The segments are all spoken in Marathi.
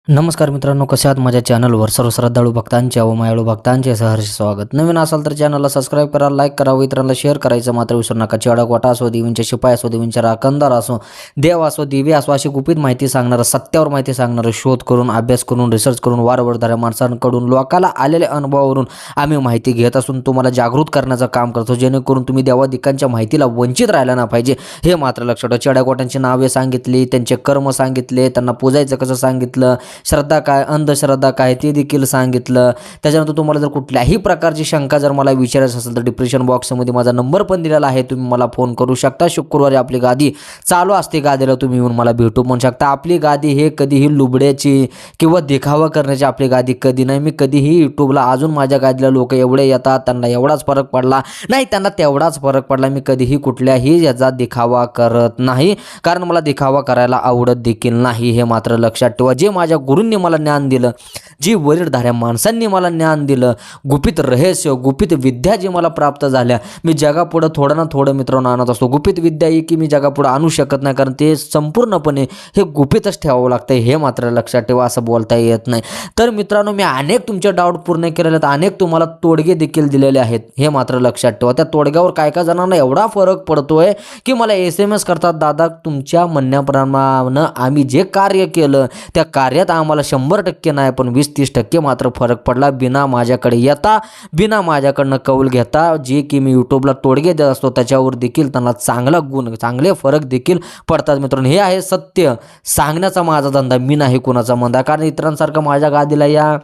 नमस्कार मित्रांनो, कसे आहात? माझ्या चॅनलवर सर्व श्रद्धाळू भक्तांचे व मायाळू भक्तांचे सहर्ष स्वागत. नवीन असाल तर चॅनलला सबस्क्राईब करा, लाईक करा व इतरांना शेअर करायचं मात्र विसरू नका. चिवडा गोटा असो, देवींचे शिपाई असो, देवींचे राखणदार असो, देव असो, दिवे असो, अशी गुपित माहिती सांगणारं, सत्यावर माहिती सांगणारं, शोध करून, अभ्यास करून, रिसर्च करून, वारवरधाऱ्या माणसांकडून, लोकाला आलेल्या अनुभवावरून आम्ही माहिती घेत असून तुम्हाला जागृत करण्याचं काम करतो, जेणेकरून तुम्ही देवादिकांच्या माहितीला वंचित राहिला ना पाहिजे हे मात्र लक्षात ठेवा. चिवडा गोट्यांची नावे सांगितली, त्यांचे कर्म सांगितले, त्यांना पूजायचं कसं सांगितलं, श्रद्धा काय, अंधश्रद्धा काय ते देखील सांगितलं. त्याच्यानंतर तुम्हाला जर कुठल्याही प्रकारची शंका जर मला विचारायची असेल तर डिस्क्रिप्शन बॉक्समध्ये माझा नंबर पण दिलेला आहे, तुम्ही मला फोन करू शकता. शुक्रवारी आपली गादी चालू असते, गादीला तुम्ही येऊन मला भेटू पण शकता. आपली गादी हे कधीही लुबड्याची किंवा देखावा करण्याची आपली गादी कधी नाही. मी कधीही यूट्यूबला अजून माझ्या गादीला लोक एवढे येतात, त्यांना एवढाच फरक पडला नाही, त्यांना तेवढाच फरक पडला. मी कधीही कुठल्याही याचा देखावा करत नाही, कारण मला देखावा करायला आवडत देखील नाही हे मात्र लक्षात ठेवा. जे माझ्या गुरूंनी मला ज्ञान दिलं, जी वरीलधाऱ्या माणसांनी मला ज्ञान दिलं, गुपित रहस्य, गुपित विद्या जी मला प्राप्त झाल्या, मी जगापुढं थोडं ना थोडं मित्रांनो आणत असतो. गुपित विद्या ही की मी जगापुढं आणू शकत नाही, कारण ते संपूर्णपणे हे गुपितच ठेवावं लागतं हे मात्र लक्षात ठेवा. असं बोलता येत नाही. तर मित्रांनो, मी अनेक तुमचे डाऊट पूर्ण केलेले आहेत, अनेक तुम्हाला तोडगे देखील दिलेले आहेत हे मात्र लक्षात ठेवा. त्या तोडग्यावर काय काय जणांना एवढा फरक पडतोय की मला SMS करतात, दादा तुमच्या म्हणण्याप्रमाणे आम्ही जे कार्य केलं त्या कार्यात आम्हाला 100% नाही पण 20-30% मात्र फरक पडला, बिना माझ्याकडे येता, बिना माझ्याकडनं कौल घेता. जे की मी यूट्यूबला तोडगे देत असतो त्याच्यावर देखील त्यांना चांगला गुण, चांगले फरक देखील पडतात. मित्रांनो, हे आहे सत्य सांगण्याचा माझा धंदा, मी नाही कुणाचा मंदा. कारण इतरांसारखं माझ्या गादीला या,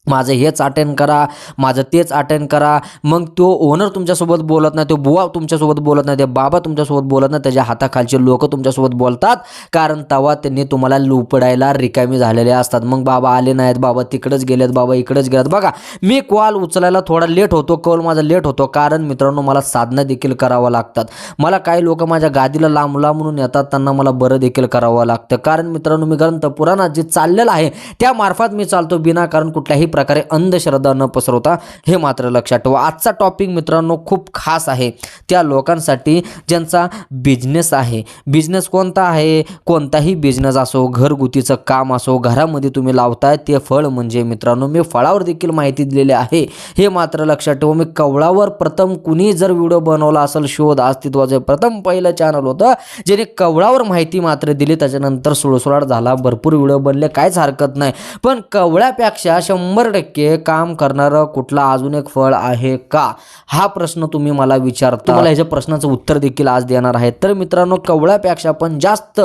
माझं हेच अटेंड करा, माझं तेच अटेंड करा, मग तो ओनर तुमच्यासोबत बोलत नाही, तो बुवा तुमच्यासोबत बोलत नाही, ते बाबा तुमच्यासोबत बोलत नाही, त्याच्या हाताखालचे लोक तुमच्यासोबत बोलतात, कारण तेव्हा त्यांनी तुम्हाला लुपडायला रिकामी झालेले असतात. मग बाबा आले नाहीत, बाबा तिकडंच गेलेत, बाबा इकडंच गेलेत. बघा, मी कॉल उचलायला थोडा लेट होतो, कॉल माझा लेट होतो, कारण मित्रांनो मला साधना देखील करावं लागतात. मला काही लोक माझ्या गादीला लांब म्हणून येतात, त्यांना मला बरं देखील करावं लागतं. कारण मित्रांनो, मी ग्रंथ पुराणात जे चाललेलं आहे त्या मार्फत मी चालतो, बिना कारण कुठल्याही प्रकारे अंधश्रद्धा न पसरवता हे मात्र लक्षात ठेवा. आजचा टॉपिक मित्रांनो खूप खास आहे त्या लोकांसाठी ज्यांचा बिझनेस आहे. बिझनेस कोणता आहे? कोणताही बिझनेस असो, घरगुतीचं काम असो, घरामध्ये तुम्ही लावताय ते फळ म्हणजे मित्रांनो, मी फळावर देखील माहिती दिलेली आहे हे मात्र लक्षात ठेवा. मी कवळावर प्रथम कुणी जर व्हिडिओ बनवला असेल, शोध अस्तित्वाचं प्रथम पहिलं चॅनल होतं ज्याने कवळावर माहिती मात्र दिली. त्याच्यानंतर सुळसुळाट झाला, भरपूर व्हिडिओ बनले, काहीच हरकत नाही. पण कवळ्यापेक्षा 100% काम करणारं कुठला अजून एक फळ आहे का, हा प्रश्न तुम्ही मला विचारता. तुम्हाला ह्याच्या प्रश्नाचं उत्तर देखील आज देणार आहे. तर मित्रांनो, कवळ्यापेक्षा पण जास्त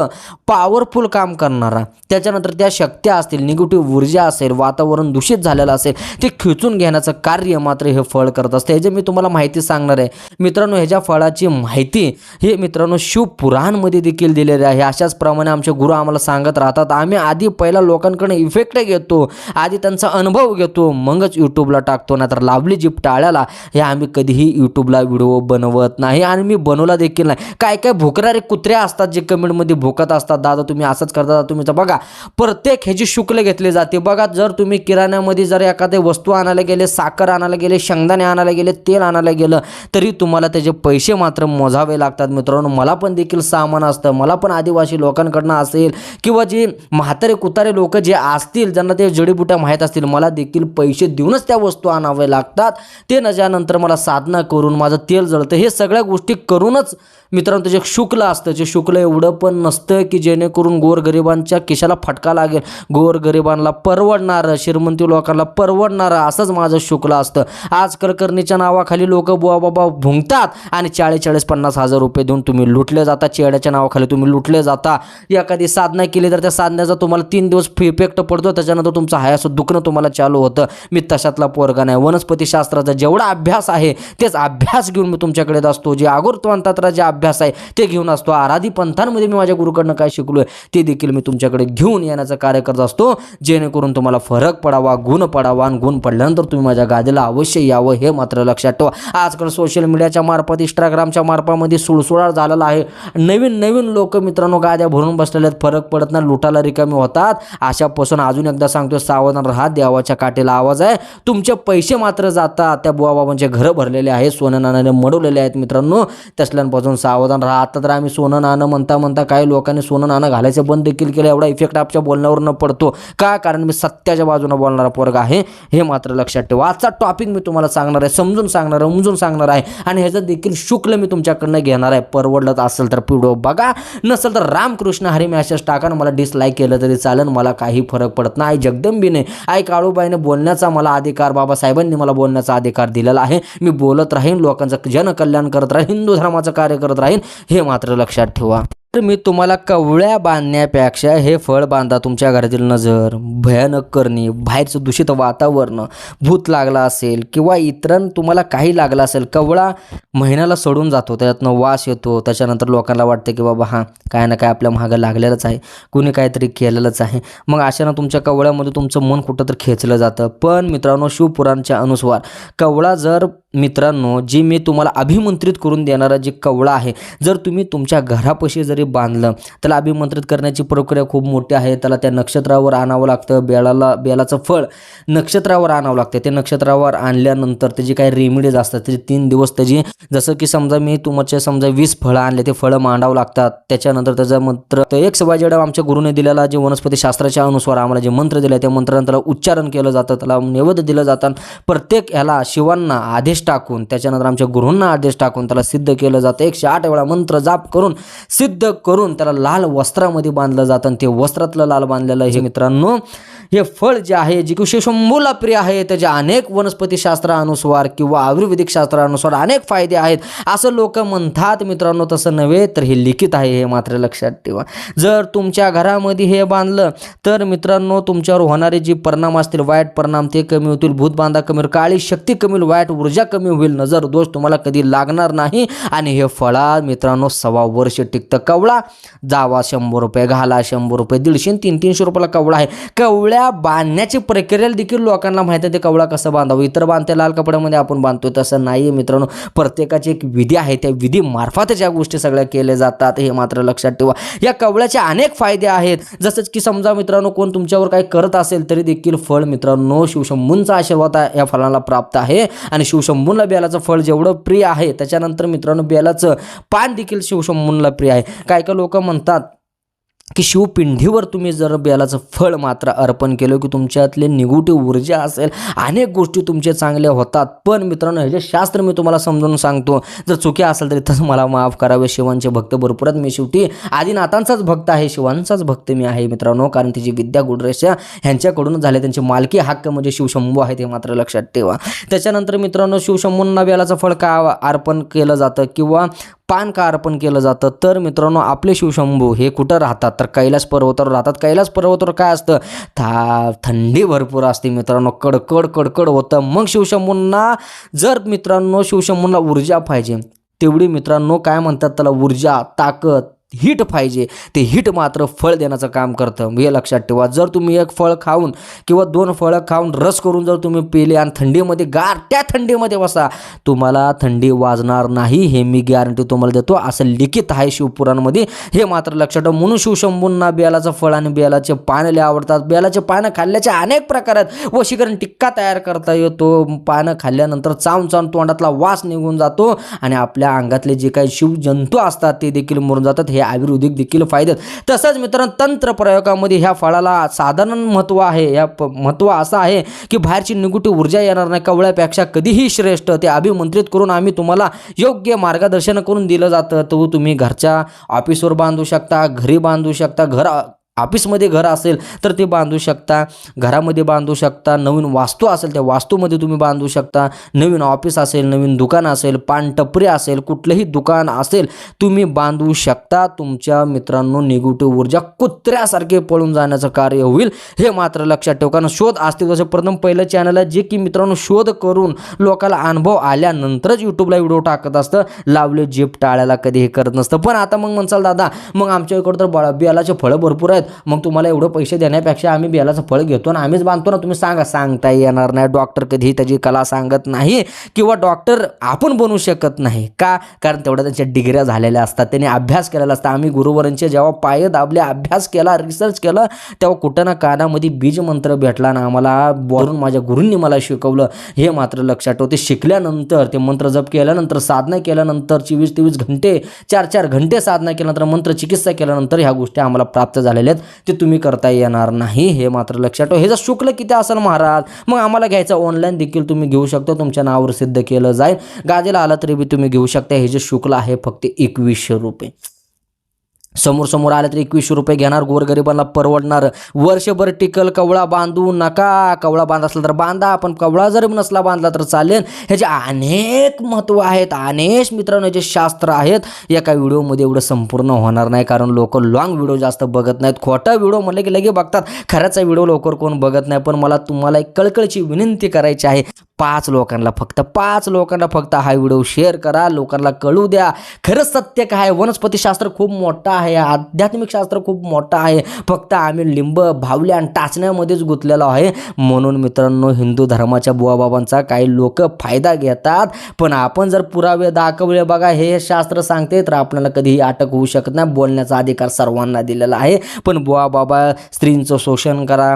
पॉवरफुल काम करणारा, त्याच्यानंतर त्या शक्त्या असतील, निगेटिव्ह ऊर्जा असेल, वातावरण दूषित झालेलं असेल, ते खेचून घेण्याचं कार्य मात्र हे फळ करत असते. ह्याची मी तुम्हाला माहिती सांगणार आहे मित्रांनो. ह्याच्या फळाची माहिती हे मित्रांनो शिवपुराणमध्ये देखील दिलेली आहे. अशाच प्रमाणे आमचे गुरु आम्हाला सांगत राहतात. आम्ही आधी पहिला लोकांकडे इफेक्ट घेतो, आधी त्यांचा अनुभव घेतो, मगच यूट्यूबला टाकतो. नाहीतर लावली जीप टाळ्याला हे आम्ही कधीही यूट्यूबला व्हिडिओ बनवत नाही आणि मी बनवला देखील नाही. काय काय भुकणारे कुत्रे असतात जे कमेंटमध्ये भुकत असतात, दादा तुम्ही असंच करता, तुम्ही तर बघा प्रत्येक ह्याची शुल्क घेतली जाते. बघा, जर तुम्ही किराण्यामध्ये जर एखादी वस्तू आणायला गेले, साखर आणायला गेले, शेंगदाणे आणायला गेले, तेल आणायला गेलं, तरी तुम्हाला त्याचे पैसे मात्र मोजावे लागतात. मित्रांनो, मला पण देखील सामान असतं, मला पण आदिवासी लोकांकडनं असेल किंवा जे म्हातारे कुतारे लोक जे असतील ज्यांना ते जडीबुट्या माहीत असतील, मला देखील पैसे देऊनच त्या वस्तू आणावे लागतात. ते नच्यानंतर मला साधना करून माझं तेल जळतं, हे सगळ्या गोष्टी करूनच मित्रांनो त्याचे शुक्ल असतं. जे शुक्ल एवढं पण नसतं की जेणेकरून गोरगरिबांच्या खिशाला फटका लागेल, गोरगरिबांना परवडणारं, श्रीमंती लोकांना परवडणारं असंच माझं शुक्ल असतं. आज करकर्णीच्या नावाखाली लोक बुवा बाबा भुंकतात आणि 40-50 हजार रुपये देऊन तुम्ही लुटले जाता. चेड्याच्या नावाखाली तुम्ही लुटले जाता. एखादी साधना केली तर त्या साधण्याचा तुम्हाला 3 दिवस इफेक्ट पडतो, त्याच्यानंतर तुमचं हायाचं दुखणं तुम्हाला चालू होतं. मी तशातला पोरगा नाही. वनस्पतीशास्त्राचा जेवढा अभ्यास आहे तेच अभ्यास घेऊन मी तुमच्याकडे असतो. जे आगुरतंत्राचा जे अभ्यास आहे ते घेऊन असतो. आराधी पंथांमध्ये मी माझ्या गुरुकडनं काय शिकलोय ते देखील मी तुमच्याकडे घेऊन येण्याचं कार्य करत असतो, जेणेकरून तुम्हाला फरक पडावा, गुण पडावा, आणि गुण पडल्यानंतर तुम्ही माझ्या गादीला अवश्य यावं हे मात्र लक्षात ठेवा. आजकाल सोशल मीडियाच्या मार्फत, इंस्टाग्रामच्या मार्फामध्ये सुळसुळाट झालेला आहे. नवीन लोक मित्रांनो गाद्या भरून बसलेले आहेत, फरक पडत नाही, लुटाला रिकामी होतात. अशापासून अजून एकदा सांगतो, सावधान राहा. देवाच्या काठीला आवाज आहे. तुमचे पैसे मात्र जातात. त्या बुवा बाबांचे घरं भरलेले आहेत, सोन्या नाण्याने मडवलेले आहेत मित्रांनो. तसल्यांपासून सावधान राहा. आता तर आम्ही सोनं नाणं म्हणता म्हणता काही लोकांनी सोनं नाणं घालायचं बंद देखील केलं. एवढा इफेक्ट आपल्या बोलण्यावर न पडतो का, कारण मी सत्याच्या बाजूने बोलणारा पोरगा आहे हे मात्र लक्षात ठेवा. आजचा टॉपिक मी तुम्हाला सांगणार आहे, समजून सांगणार आहे, उमजून सांगणार आहे आणि ह्याचं देखील शुल्क मी तुमच्याकडनं घेणार आहे. परवडलं असेल तर व्हिडिओ बघा, नसेल तर रामकृष्ण हरी मेसेज टाका. मला डिसलाईक केलं तरी चालेल, मला काही फरक पडत नाही. जगदंबीने आई काळूबाईने बोलण्याचा मला अधिकार, बाबासाहेबांनी मला बोलण्याचा अधिकार दिलेला आहे. मी बोलत राहीन, लोकांचं जनकल्याण करत राहीन, हिंदू धर्माचं कार्य करत राहीन, हे मात्र लक्षात ठेवा. तर मी तुम्हाला कवळ्या बांधण्यापेक्षा हे फळ बांधा. तुमच्या घरातील नजर भयानक करणे, बाहेरचं दूषित वातावरण, भूत लागला असेल किंवा इतरां तुम्हाला काही लागलं असेल, कवळा महिन्याला सडून जातो, त्याच्यातनं वास येतो. त्याच्यानंतर लोकांना वाटतं की बाबा हां काय ना काय आपल्या मागं लागलेलंच आहे, कुणी काहीतरी केलेलंच आहे. मग अशानं तुमच्या कवळ्यामध्ये तुमचं मन कुठं तर खेचलं जातं. पण मित्रांनो, शिवपुराणच्या अनुसार कवळा जर मित्रांनो जी मी तुम्हाला अभिमंत्रित करून देणारा जे कवळा आहे, जर तुम्ही तुमच्या घरापाशी जरी बांधलं, त्याला अभिमंत्रित करण्याची प्रक्रिया खूप मोठी आहे. त्याला त्या नक्षत्रावर आणावं लागतं. बेलाचं फळ नक्षत्रावर आणावं लागतं. ते नक्षत्रावर आणल्यानंतर त्याची काही रेमिडीज असतात. त्याचे 3 दिवस त्याची, जसं की समजा मी तुमच्या समजा 20 फळं आणले, ते फळं मांडावं लागतात. त्याच्यानंतर त्याचा मंत्र एक सवाजेडा आमच्या गुरुने दिलेला जे वनस्पतीशास्त्राच्या अनुसार आम्हाला जे मंत्र दिले, त्या मंत्रानं त्याला उच्चारण केलं जातं, त्याला नैवेद्य दिलं जातं. प्रत्येक ह्याला शिवांना आदेश टाकून, त्याच्यानंतर आमच्या गुरूंना आदेश टाकून त्याला सिद्ध केलं जातं. 108 वेळा मंत्र जाप करून सिद्ध करून त्याला लाल वस्त्रामध्ये बांधलं जातं. ते वस्त्रातलं लाल बांधलेलं हे मित्रांनो हे फळ जे आहे, जे की शंभूला प्रिय आहे, त्याचे अनेक वनस्पतीशास्त्रानुसार किंवा आयुर्वेदिक शास्त्रानुसार अनेक फायदे आहेत असं लोक म्हणतात. मित्रांनो तसं नव्हे, तर हे लिखित आहे, हे मात्र लक्षात ठेवा. जर तुमच्या घरामध्ये हे बांधलं तर मित्रांनो तुमच्यावर होणारे जे परिणाम असतील, वाईट परिणाम, ते कमी होतील. भूतबाधा कमी होईल, काळी शक्ती कमी होईल, वाईट ऊर्जा कमी होईल, नजर दोष तुम्हाला कधी लागणार नाही. आणि हे फळा मित्रांनो 1.25 वर्ष टिकतं. कवळा जावा 100 रुपये, घाला 100 रुपये, 150 300 रुपयाला कवळा आहे. कवळ्या बांधण्याची प्रक्रिया देखील लोकांना माहिती आहे, ते कवळा कसं बांधावं. इतर बांधते लाल कपड्यामध्ये आपण बांधतो, तसं नाही मित्रांनो. प्रत्येकाची एक विधी आहे, त्या विधी मार्फत ज्या गोष्टी सगळ्या केल्या जातात, हे मात्र लक्षात ठेवा. या कवळ्याचे अनेक फायदे आहेत. जसंच की समजा मित्रांनो कोण तुमच्यावर काही करत असेल तरी देखील फळ मित्रांनो शिवशंभूंचा आशीर्वाद या फळाला प्राप्त आहे. आणि शिवशंभूंना बेलाचं फळ जेवढं प्रिय आहे, त्याच्यानंतर मित्रांनो बेलाचं पान देखील शिवशंभूंना प्रिय आहे. काय काय लोक म्हणतात की शिवपिंडीवर तुम्ही जर बेलाचं फळ मात्र अर्पण केलं की तुमच्यातले निगेटिव्ह ऊर्जा असेल, अनेक गोष्टी तुमच्या चांगल्या होतात. पण मित्रांनो हे जे शास्त्र मी तुम्हाला समजून सांगतो, जर चुकी असेल तरी तसं मला माफ करावे. शिवांचे भक्त भरपूर आहेत. मी शेवटी आदिनाथांचाच भक्त आहे, शिवांचाच भक्त मी आहे मित्रांनो, कारण तिची विद्या गुडरेशा ह्यांच्याकडून झाले. त्यांची मालकी हक्क म्हणजे शिवशंभू आहे, ते मात्र लक्षात ठेवा. त्याच्यानंतर मित्रांनो शिवशंभूंना बेलाचं फळ का अर्पण केलं जातं किंवा पान का अर्पण केलं जातं, तर मित्रांनो आपले शिवशंभू हे कुठं राहतात, तर कैलास पर्वतावर राहतात. कैलास पर्वतावर काय असतं, थंडी भरपूर असते मित्रांनो, कडकड कडकड होतं. मग शिवशंभूंना जर मित्रांनो शिवशंभूंना ऊर्जा पाहिजे, तेवढी मित्रांनो काय म्हणतात त्याला ऊर्जा, ताकद, हीट पाहिजे, ते हीट मात्र फळ देण्याचं काम करतं, हे लक्षात ठेवा. जर तुम्ही एक फळ खाऊन किंवा 2 फळं खाऊन रस करून जर तुम्ही पिले आणि थंडीमध्ये त्या थंडीमध्ये बसा, तुम्हाला थंडी वाजणार नाही, हे मी गॅरंटी तुम्हाला देतो. असं लिखित आहे शिवपुराणमध्ये, हे मात्र लक्षात ठेवा. म्हणून शिवशंभूंना बेलाचं फळ आणि बेलाचे पानं लय आवडतात. बेलाचे पानं खाल्ल्याचे अनेक प्रकार आहेत. वशीकरण टिक्का तयार करता येतो. पानं खाल्ल्यानंतर चावून चावून तोंडातला वास निघून जातो आणि आपल्या अंगातले जे काही शिवजंतू असतात ते देखील मरून जातात. हे आयुर्वेदिक देखील फायदे. तसंच मित्रांनो तंत्र प्रयोगामध्ये ह्या फळाला साधारण महत्त्व आहे. या महत्त्व असं आहे की बाहेरची निगेटिव्ह ऊर्जा येणार नाही, कवळ्यापेक्षा कधीही श्रेष्ठ. ते अभिमंत्रित करून आम्ही तुम्हाला योग्य मार्गदर्शन करून दिलं जातं. तो तुम्ही घरच्या ऑफिसवर बांधू शकता, घरी बांधू शकता, ऑफिसमध्ये घर असेल तर ते बांधू शकता, घरामध्ये बांधू शकता, नवीन वास्तू असेल त्या वास्तूमध्ये तुम्ही बांधू शकता, नवीन ऑफिस असेल, नवीन दुकान असेल, पानटपरी असेल, कुठलंही दुकान असेल तुम्ही बांधू शकता. तुमच्या मित्रांनो निगेटिव्ह ऊर्जा कुत्र्यासारखे पळून जाण्याचं कार्य होईल, हे मात्र लक्षात ठेवा. कारण शोध अस्तित्वाचं प्रथम पहिलं चॅनल आहे जे की मित्रांनो शोध करून लोकांना अनुभव आल्यानंतरच यूट्यूबला व्हिडिओ टाकत असतं. लावले जीप टाळायला कधी हे करत नसतं. पण आता मग म्हणसाल दादा मग आमच्या इकडं तर बेलाचे फळं भरपूर आहेत, मग तुम्हाला एवढं पैसे देण्यापेक्षा आम्ही बेलाचं फळ घेतो आणि आम्हीच बांधतो ना, तुम्ही सांगता येणार नाही. डॉक्टर कधी त्याची कला सांगत नाही किंवा डॉक्टर आपण बनवू शकत नाही का, कारण तेवढ्या त्यांच्या डिग्र्या झालेल्या असतात, त्यांनी अभ्यास केलेला असतात. आम्ही गुरुवरांचे जेव्हा पाय दाबले, अभ्यास केला, रिसर्च केलं, तेव्हा कुठं ना कानामध्ये बीज मंत्र भेटला ना आम्हाला, वरून माझ्या गुरूंनी मला शिकवलं. हे मात्र लक्षात ठेव. ते शिकल्यानंतर, ते मंत्र जप केल्यानंतर, साधना केल्यानंतर, 24-23 घंटे 4-4 घंटे साधना केल्यानंतर, मंत्र चिकित्सा केल्यानंतर ह्या गोष्टी आम्हाला प्राप्त झालेल्या आहेत. ते तुम्ही करता येणार नाही, हे मात्र लक्षात ठेव. हे जर शुल्क किती असेल महाराज, मग आम्हाला घ्यायचं. ऑनलाईन देखील तुम्ही घेऊ शकता, तुमच्या नावावर सिद्ध केलं जाईल. गाजेला आला तरी बी तुम्ही घेऊ शकता. हे जे शुल्क आहे फक्त 2100 रुपये. समोर आले तर 2100 रुपये घेणार. गोरगरिबांना परवडणार. वर्षभर टिकल. कवळा बांधू नका. कवळा बांध असला तर बांधा, पण कवळा जर नसला बांधला तर चालेल. ह्याचे अनेक महत्त्व आहेत, अनेक मित्रांनो जे शास्त्र आहेत. एका व्हिडिओमध्ये एवढं संपूर्ण होणार नाही, कारण लोक लॉंग व्हिडिओ जास्त बघत नाहीत. खोटा व्हिडिओ म्हणलं की लगे बघतात, खऱ्याचा व्हिडिओ लवकर कोण बघत नाही. पण मला तुम्हाला एक कळकळीची विनंती करायची आहे. 5 लोकांना फक्त हा व्हिडिओ शेअर करा. लोकांना कळू द्या खरंच सत्य काय. वनस्पतीशास्त्र खूप मोठं आहे, आध्यात्मिक शास्त्र खूप मोठं आहे. फक्त आम्ही लिंब, भावल्या आणि टाचण्यामध्येच गुंतलेलो आहे. म्हणून मित्रांनो, हिंदू धर्माच्या बुवाबाबांचा काही लोक फायदा घेतात. पण आपण जर पुरावे दाखवले, बघा हे शास्त्र सांगते, तर आपल्याला कधीही अटक होऊ शकत नाही. बोलण्याचा अधिकार सर्वांना दिलेला आहे. पण बुवाबाबा स्त्रींचं शोषण करा,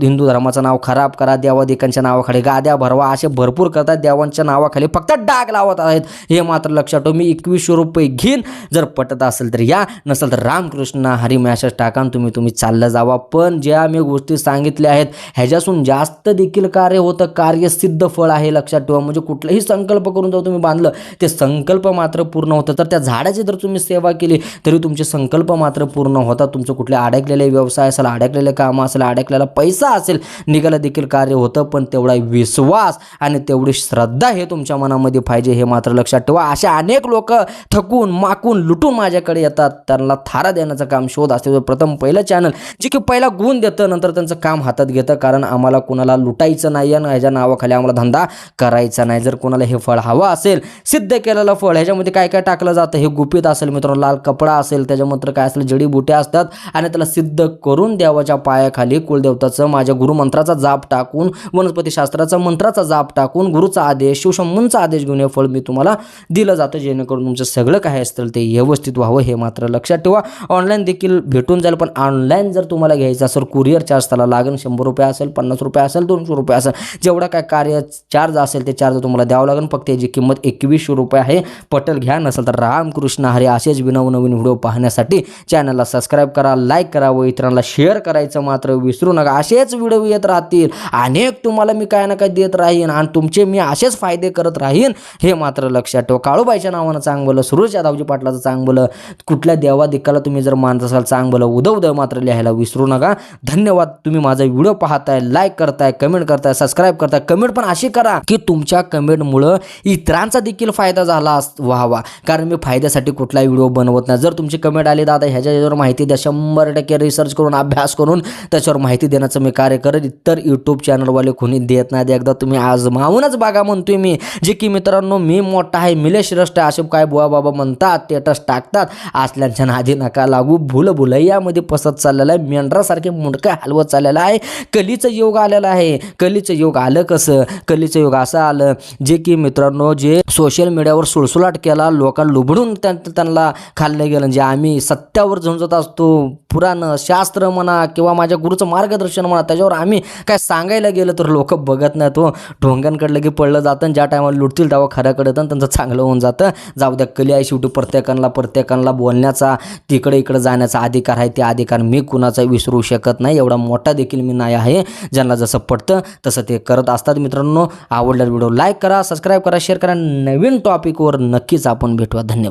हिंदू धर्माचं नाव खराब करा, देवादिकांच्या नावाखाली गाद्या भरवा, असे भरपूर करतात. देवांच्या नावाखाली फक्त डाग लावत आहेत. हे मात्र लक्षात ठेव. मी 2100 रुपये घेईन. जर पटत असेल तर या, नसेल तर रामकृष्ण हरी मॅसेज टाका, तुम्ही चाललं जावा. पण ज्या मी गोष्टी सांगितल्या आहेत ह्याच्यासून जास्त देखील कार्य होतं. कार्यसिद्ध फळ आहे, लक्षात ठेवा. म्हणजे कुठलाही संकल्प करून जर तुम्ही बांधलं, ते संकल्प मात्र पूर्ण होतं. तर त्या झाडाची जर तुम्ही सेवा केली तरी तुमचे संकल्प मात्र पूर्ण होतात. तुमचं कुठले अडकलेले व्यवसाय असेल, अडकलेले काम असेल, अडकलेला पैसा असेल, निघाला देखील कार्य होतं. पण तेवढा विश्वास आणि तेवढी श्रद्धा हे तुमच्या मनामध्ये पाहिजे, हे मात्र लक्षात ठेवा. अशा अनेक लोक थकून माकून लुटून माझ्याकडे येतात. त्यांना थारा देण्याचं काम शोध असते. प्रथम पहिलं चॅनल जे की पहिला गुण देतं, नंतर त्यांचं काम हातात घेतं. कारण आम्हाला कुणाला लुटायचं नाही आणि ह्याच्या नावाखाली आम्हाला धंदा करायचा नाही. जर कोणाला हे फळ हवं असेल, सिद्ध केलेलं फळ, ह्याच्यामध्ये काय काय टाकलं जातं हे गुपित असेल मित्रांनो. लाल कपडा असेल, त्याच्यामध्ये काय असेल, जडीबुट्या असतात आणि त्याला सिद्ध करून देवाच्या पायाखाली कुलदेवताचं, माझ्या गुरुमंत्राचा जाप टाकून, वनस्पतीशास्त्राचा मंत्राचा जाप टाकून, गुरुचा आदेश, शिवशंभूंचा आदेश घेऊन हे फळ मी तुम्हाला दिलं जातं, जेणेकरून तुमचं सगळं काय असेल ते व्यवस्थित व्हावं. हे मात्र लक्षात ठेवा. ऑनलाईन देखील भेटून जाईल, पण ऑनलाईन जर तुम्हाला घ्यायचं असेल, कुरिअर चार्ज त्याला लागेल. 100 रुपये असेल, 50 रुपये असेल, 200 रुपये असेल, जेवढा काय कार्य चार्ज असेल ते चार्ज तुम्हाला द्यावं लागेल. फक्त याची किंमत 2100 रुपये आहे. पटल घ्या, नसेल तर रामकृष्ण हरी. असेच नवनवीन व्हिडिओ पाहण्यासाठी चॅनलला सबस्क्राईब करा, लाईक करा व इतरांना शेअर करायचं मात्र विसरू नका. असेच व्हिडिओ येत राहतील, अनेक तुम्हाला मी काय ना काय देत राहीन आणि तुमचे मी असेच फायदे करत राहीन, हे मात्र लक्षात ठेवा. काळूबाईच्या नावानं चांगलं, सुरेश यादवजी पाटलाचं चांगलं, कुठल्या देवादिकाला तुम्ही जर मानत असाल चांगलं, उदय मात्र लिहायला विसरू नका. धन्यवाद. तुम्ही माझा व्हिडिओ पाहताय, लाईक करताय, कमेंट करताय, सबस्क्राईब करताय. कमेंट पण अशी करा की तुमच्या कमेंटमुळं इतरांचा देखील फायदा झाला व्हावा, कारण मी फायद्यासाठी कुठलाही व्हिडिओ बनवत नाही. जर तुमची कमेंट आली, दादा ह्याच्यावर माहिती द्या, 100% रिसर्च करून, अभ्यास करून त्याच्यावर माहिती देण्याचं मी कार्य करेन. इतर यूट्यूब चॅनलवाले कोणी देत नाही. एकदा तुम्ही आजमावूनच बघा म्हणतोय मी. जे की मित्रांनो, मी मोठा आहे, मिले श्रेष्ठ असे काय बुवा बाबा म्हणतात, स्टेटस टाकतात. असल्यांच्या नादी नका लागू. भुलभुलैयामध्ये पसत चाललेला आहे, मेंढरासारखे मुंडकं हलवत चाललेला आहे. कलीचं योग आलेलं आहे. कलीचं योग आलं कसं? कलीचं योग असं आलं, जे की मित्रांनो, जे सोशल मीडियावर सुळसुळाट केला, लोकांना लुबडून त्यांना खाल्लं गेलं. जे आम्ही सत्यावर झुंजत असतो, पुराण शास्त्र म्हणा किंवा माझ्या गुरुचं मार्गदर्शन म्हणा, त्याच्यावर आम्ही काय सांगायला गेलं तर लोक बघत नाही. तो ढोंग्यांकडलं की पडलं जातं. ज्या टायमाला लुटतील तेव्हा खऱ्याकडे येतं, त्यांचं चांगलं होऊन जातं. जाऊ द्या, कली आहे शेवटी. प्रत्येकाला बोलण्याचा, तिकडे इकडे जाण्याचा अधिकार आहे. ते अधिकार मी कुणाचा विसरू शकत नाही. एवढा मोठा देखील मी नाही आहे. ज्यांना जसं पडतं तसं ते करत असतात. मित्रांनो, आवडलेला व्हिडिओ लाईक करा, सबस्क्राईब करा, शेअर करा. नवीन टॉपिकवर नक्कीच आपण भेटूया. धन्यवाद.